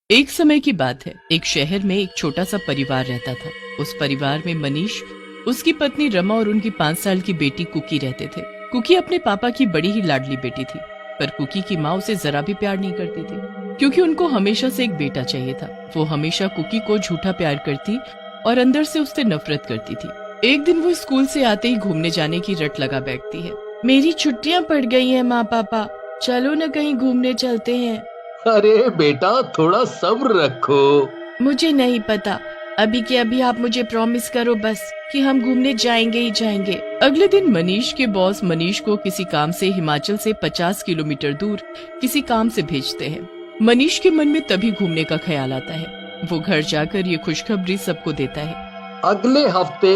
एक समय की बात है। एक शहर में एक छोटा सा परिवार रहता था। उस परिवार में मनीष, उसकी पत्नी रमा और उनकी 5 साल की बेटी कुकी रहते थे। कुकी अपने पापा की बड़ी ही लाडली बेटी थी, पर कुकी की माँ उसे जरा भी प्यार नहीं करती थी, क्योंकि उनको हमेशा से एक बेटा चाहिए था। वो हमेशा कुकी को झूठा प्यार करती और अंदर से उससे नफरत करती थी। एक दिन वो स्कूल से आते ही घूमने जाने की रट लगा बैठती है। मेरी छुट्टियां पड़ गई हैं माँ पापा, चलो न कहीं घूमने चलते हैं। अरे बेटा, थोड़ा सब्र रखो। मुझे नहीं पता, अभी के अभी आप मुझे प्रॉमिस करो बस कि हम घूमने जाएंगे ही जाएंगे। अगले दिन मनीष के बॉस मनीष को किसी काम से हिमाचल से 50 किलोमीटर दूर किसी काम से भेजते हैं। मनीष के मन में तभी घूमने का ख्याल आता है। वो घर जाकर ये खुशखबरी सबको देता है। अगले हफ्ते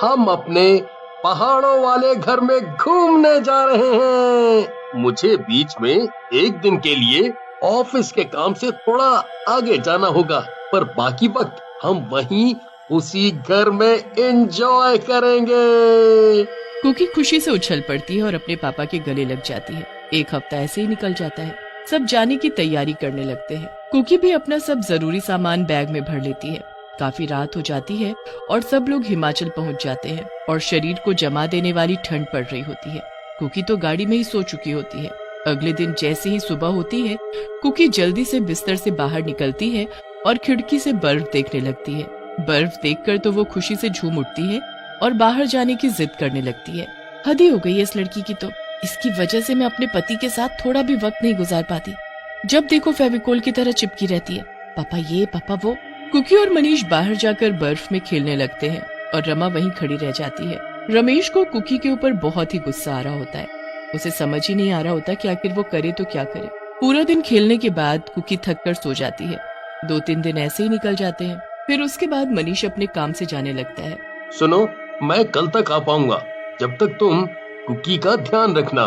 हम अपने पहाड़ों वाले घर में घूमने जा रहे हैं। मुझे बीच में एक दिन के लिए ऑफिस के काम से थोड़ा आगे जाना होगा, पर बाकी वक्त हम वहीं उसी घर में एंजॉय करेंगे। कुकी खुशी से उछल पड़ती है और अपने पापा के गले लग जाती है। एक हफ्ता ऐसे ही निकल जाता है। सब जाने की तैयारी करने लगते हैं। कुकी भी अपना सब जरूरी सामान बैग में भर लेती है। काफी रात हो जाती है और सब लोग हिमाचल पहुंच जाते हैं और शरीर को जमा देने वाली ठंड पड़ रही होती है। कुकी तो गाड़ी में ही सो चुकी होती है। अगले दिन जैसे ही सुबह होती है, कुकी जल्दी से बिस्तर से बाहर निकलती है और खिड़की से बर्फ देखने लगती है। बर्फ देखकर तो वो खुशी से झूम उठती है और बाहर जाने की जिद करने लगती है। हद ही हो गई है इस लड़की की तो, इसकी वजह से मैं अपने पति के साथ थोड़ा भी वक्त नहीं गुजार पाती। जब देखो फेविकोल की तरह चिपकी रहती है, पापा ये पापा वो। कुकी और मनीष बाहर जाकर बर्फ में खेलने लगते हैं और रमा वहीं खड़ी रह जाती है। रमेश को कुकी के ऊपर बहुत ही गुस्सा आ रहा होता है। उसे समझ ही नहीं आ रहा होता कि आखिर वो करे तो क्या करे। पूरा दिन खेलने के बाद कुकी थक कर सो जाती है। 2-3 दिन ऐसे ही निकल जाते हैं। फिर उसके बाद मनीष अपने काम से जाने लगता है। सुनो, मैं कल तक आ पाऊंगा, जब तक तुम कुकी का ध्यान रखना।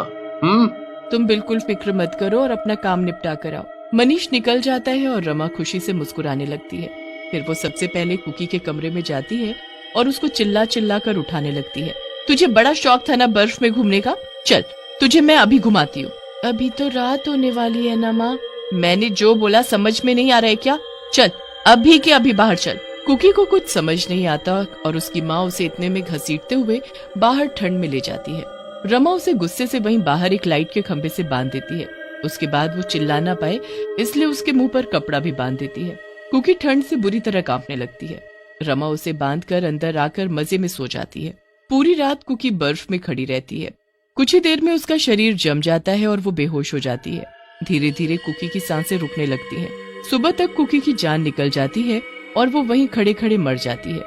तुम बिल्कुल फिक्र मत करो और अपना काम निपटा कर आओ। मनीष निकल जाता है और रमा खुशी से मुस्कुराने लगती है। फिर वो सबसे पहले कुकी के कमरे में जाती है और उसको चिल्ला चिल्ला कर उठाने लगती है। तुझे बड़ा शौक था ना बर्फ में घूमने का, चल तुझे मैं अभी घुमाती हूँ। अभी तो रात होने वाली है ना माँ। मैंने जो बोला समझ में नहीं आ रहा है क्या? चल अभी के अभी बाहर चल। कुकी को कुछ समझ नहीं आता और उसकी माँ उसे इतने में घसीटते हुए बाहर ठंड में ले जाती है। रमा उसे गुस्से से वहीं बाहर एक लाइट के खंभे से बांध देती है। उसके बाद वो चिल्ला ना पाए इसलिए उसके मुंह पर कपड़ा भी बांध देती है। कुकी ठंड से बुरी तरह कांपने लगती है। रमा उसे बांधकर अंदर आकर मजे में सो जाती है। पूरी रात कुकी बर्फ में खड़ी रहती है। कुछ ही देर में उसका शरीर जम जाता है और वो बेहोश हो जाती है। धीरे धीरे कुकी की सांसें रुकने लगती हैं। सुबह तक कुकी की जान निकल जाती है और वो वहीं खड़े खड़े मर जाती है।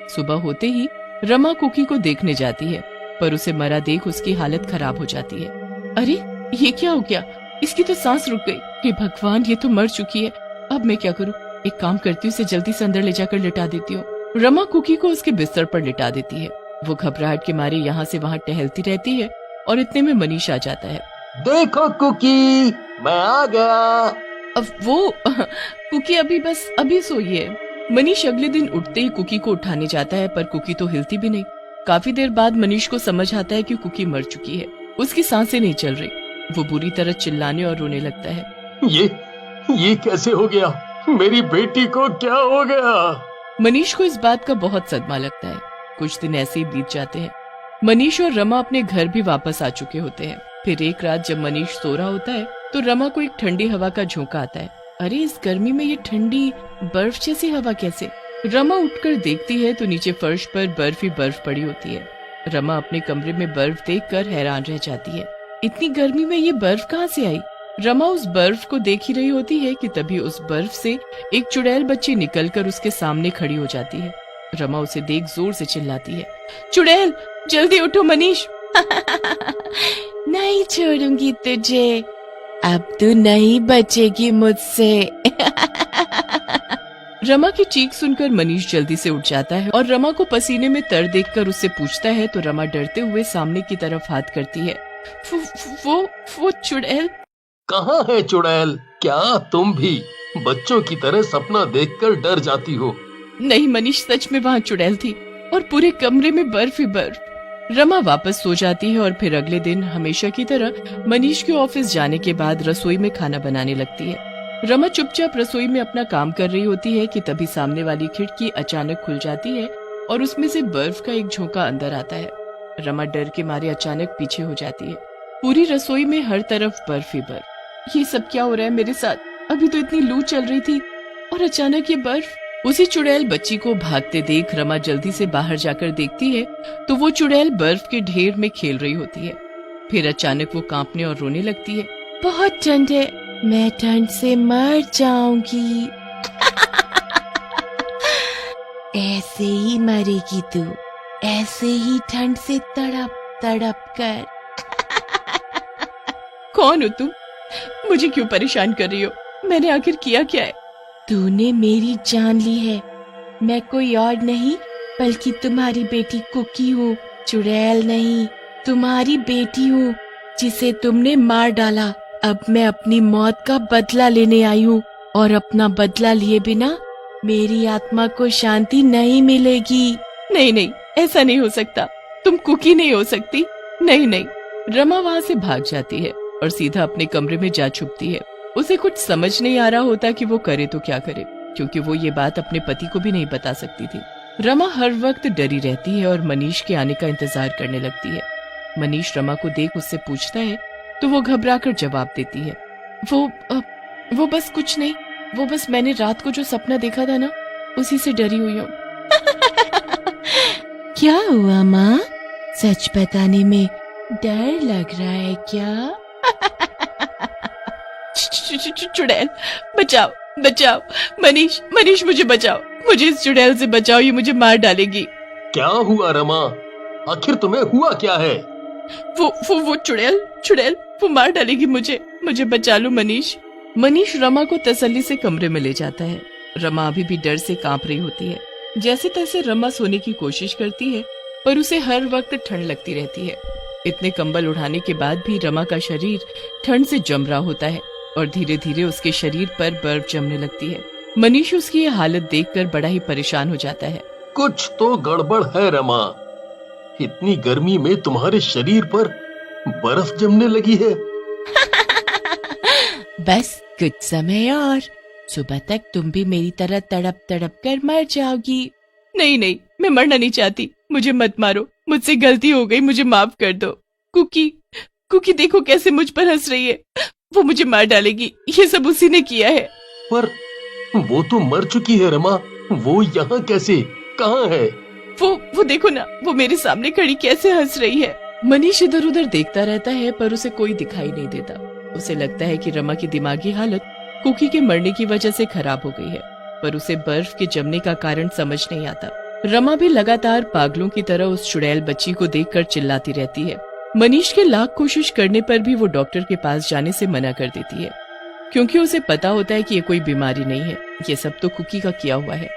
सुबह होते ही रमा कुकी को देखने जाती है, पर उसे मरा देख उसकी हालत खराब हो जाती है। अरे ये क्या हो गया? इसकी तो सांस रुक गई। हे भगवान, ये तो मर चुकी है। अब मैं क्या करूं? एक काम करती हूँ, इसे जल्दी से अंदर ले जाकर लिटा देती हूँ। रमा कुकी को उसके बिस्तर पर लिटा देती है। वो घबराहट के मारे यहाँ से वहाँ टहलती रहती है और इतने में मनीष आ जाता है। देखो कुकी, मैं आ गया। अब वो कुकी अभी सोई है। मनीष अगले दिन उठते ही कुकी को उठाने जाता है, पर कुकी तो हिलती भी नहीं। काफी देर बाद मनीष को समझ आता है कि कुकी मर चुकी है। उसकी सांसें नहीं चल रही। वो बुरी तरह चिल्लाने और रोने लगता है। ये कैसे हो गया? मेरी बेटी को क्या हो गया? मनीष को इस बात का बहुत सदमा लगता है। कुछ दिन ऐसे ही बीत जाते हैं। मनीष और रमा अपने घर भी वापस आ चुके होते हैं। फिर एक रात जब मनीष सो रहा होता है तो रमा को एक ठंडी हवा का झोंका आता है। अरे इस गर्मी में ये ठंडी बर्फ जैसी हवा कैसे? रमा उठकर देखती है तो नीचे फर्श पर बर्फ ही बर्फ पड़ी होती है। रमा अपने कमरे में बर्फ देखकर हैरान रह जाती है। इतनी गर्मी में ये बर्फ कहाँ से आई? रमा उस बर्फ को देख ही रही होती है कि तभी उस बर्फ से एक चुड़ैल बच्ची निकलकर उसके सामने खड़ी हो जाती है। रमा उसे देख जोर से चिल्लाती है, चुड़ैल जल्दी उठो मनीष। नहीं छोड़ूंगी तुझे, अब तू नहीं बचेगी मुझसे। रमा की चीख सुनकर मनीष जल्दी से उठ जाता है और रमा को पसीने में तर देखकर उससे पूछता है तो रमा डरते हुए सामने की तरफ हाथ करती है। वो चुड़ैल कहाँ है चुड़ैल? क्या तुम भी बच्चों की तरह सपना देखकर डर जाती हो? नहीं मनीष, सच में वहाँ चुड़ैल थी और पूरे कमरे में बर्फ ही बर्फ। रमा वापस सो जाती है और फिर अगले दिन हमेशा की तरह मनीष के ऑफिस जाने के बाद रसोई में खाना बनाने लगती है। रमा चुपचाप रसोई में अपना काम कर रही होती है कि तभी सामने वाली खिड़की अचानक खुल जाती है और उसमें से बर्फ का एक झोंका अंदर आता है। रमा डर के मारे अचानक पीछे हो जाती है। पूरी रसोई में हर तरफ बर्फ ही बर्फ। ये सब क्या हो रहा है मेरे साथ? अभी तो इतनी लू चल रही थी और अचानक ये बर्फ। उसी चुड़ैल बच्ची को भागते देख रमा जल्दी से बाहर जाकर देखती है तो वो चुड़ैल बर्फ के ढेर में खेल रही होती है। फिर अचानक वो कांपने और रोने लगती है। बहुत ठंड है, मैं ठंड से मर जाऊंगी। ऐसे ही मरेगी तू, ऐसे ही ठंड से तड़प तड़प कर। कौन हो तुम? मुझे क्यों परेशान कर रही हो? मैंने आखिर किया क्या है? तूने मेरी जान ली है। मैं कोई और नहीं बल्कि तुम्हारी बेटी कुकी हूँ। चुड़ैल नहीं, तुम्हारी बेटी हूँ जिसे तुमने मार डाला। अब मैं अपनी मौत का बदला लेने आई हूँ और अपना बदला लिए बिना मेरी आत्मा को शांति नहीं मिलेगी। नहीं नहीं, ऐसा नहीं हो सकता। तुम कुकी नहीं हो सकती। नहीं नहीं। रमा वहाँ से भाग जाती है और सीधा अपने कमरे में जा छुपती है। उसे कुछ समझ नहीं आ रहा होता कि वो करे तो क्या करे, क्योंकि वो ये बात अपने पति को भी नहीं बता सकती थी। रमा हर वक्त डरी रहती है और मनीष के आने का इंतजार करने लगती है। मनीष रमा को देख उससे पूछता है तो वो घबराकर जवाब देती है, वो बस कुछ नहीं, वो बस मैंने रात को जो सपना देखा था ना, उसी से डरी हुई हूँ। क्या हुआ माँ? सच बताने में डर लग रहा है क्या? चुड़ैल, बचाओ बचाओ। मनीष मनीष, मुझे बचाओ, मुझे इस चुड़ैल से बचाओ, ये मुझे मार डालेगी। क्या हुआ रमा? आखिर तुम्हें हुआ क्या है? वो चुड़ैल वो मार डालेगी मुझे बचा लो मनीष। मनीष रमा को तसल्ली से कमरे में ले जाता है। रमा अभी भी डर से कांप रही होती है। जैसे तैसे रमा सोने की कोशिश करती है पर उसे हर वक्त ठंड लगती रहती है। इतने कंबल उड़ाने के बाद भी रमा का शरीर ठंड से जम रहा होता है और धीरे धीरे उसके शरीर पर बर्फ जमने लगती है। मनीष उसकी ये हालत देखकर बड़ा ही परेशान हो जाता है। कुछ तो गड़बड़ है रमा। इतनी गर्मी में तुम्हारे शरीर पर बर्फ जमने लगी है। बस कुछ समय और, सुबह तक तुम भी मेरी तरह तड़प तड़प कर मर जाओगी। नहीं नहीं, मैं मरना नहीं चाहती, मुझे मत मारो, मुझसे गलती हो गई, मुझे माफ कर दो। कुकी देखो कैसे मुझ पर हंस रही है। वो मुझे मार डालेगी, ये सब उसी ने किया है। पर वो तो मर चुकी है रमा, वो यहाँ कैसे, कहाँ है? वो देखो ना, वो मेरे सामने खड़ी कैसे हंस रही है। मनीष इधर उधर देखता रहता है पर उसे कोई दिखाई नहीं देता। उसे लगता है कि रमा की दिमागी हालत कुकी के मरने की वजह से खराब हो गई है, पर उसे बर्फ के जमने का कारण समझ नहीं आता। रमा भी लगातार पागलों की तरह उस चुड़ैल बच्ची को देखकर चिल्लाती रहती है। मनीष के लाख कोशिश करने पर भी वो डॉक्टर के पास जाने से मना कर देती है, क्योंकि उसे पता होता है कि ये कोई बीमारी नहीं है, ये सब तो कुकी का किया हुआ है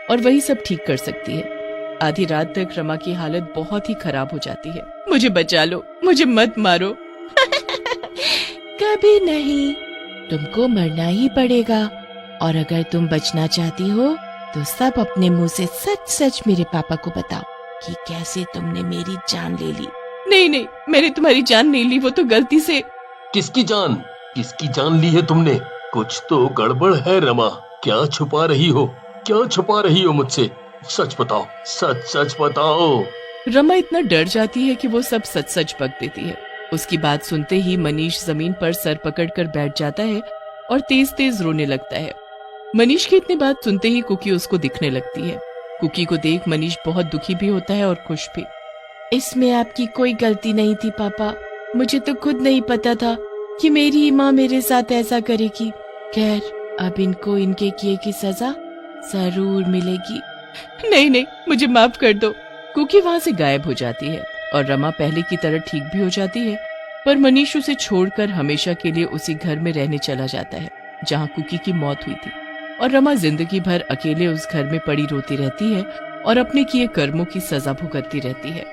और वही सब ठीक कर सकती है। आधी रात तक रमा की हालत बहुत ही खराब हो जाती है। मुझे बचा लो, मुझे मत मारो। कभी नहीं, तुमको मरना ही पड़ेगा और अगर तुम बचना चाहती हो तो सब अपने मुंह से सच सच मेरे पापा को बताओ कि कैसे तुमने मेरी जान ले ली। नहीं नहीं, मैंने तुम्हारी जान नहीं ली, वो तो गलती से। किसकी जान ली है तुमने? कुछ तो गड़बड़ है रमा। क्या छुपा रही हो मुझसे? सच बताओ, सच बताओ। रमा इतना डर जाती है कि वो सब सच सच बक देती है। उसकी बात सुनते ही मनीष जमीन पर सर पकड़कर बैठ जाता है और तेज तेज रोने लगता है। मनीष की इतनी बात सुनते ही कुकी उसको दिखने लगती है। कुकी को देख मनीष बहुत दुखी भी होता है और खुश भी। इसमें आपकी कोई गलती नहीं थी पापा, मुझे तो खुद नहीं पता था कि मेरी माँ मेरे साथ ऐसा करेगी। खैर, अब इनको इनके किए की सजा जरूर मिलेगी। नहीं, मुझे माफ कर दो। कुकी वहाँ से गायब हो जाती है और रमा पहले की तरह ठीक भी हो जाती है, पर मनीष उसे छोड़कर हमेशा के लिए उसी घर में रहने चला जाता है जहाँ कुकी की मौत हुई थी। और रमा जिंदगी भर अकेले उस घर में पड़ी रोती रहती है और अपने किए कर्मों की सजा भुगतती रहती है।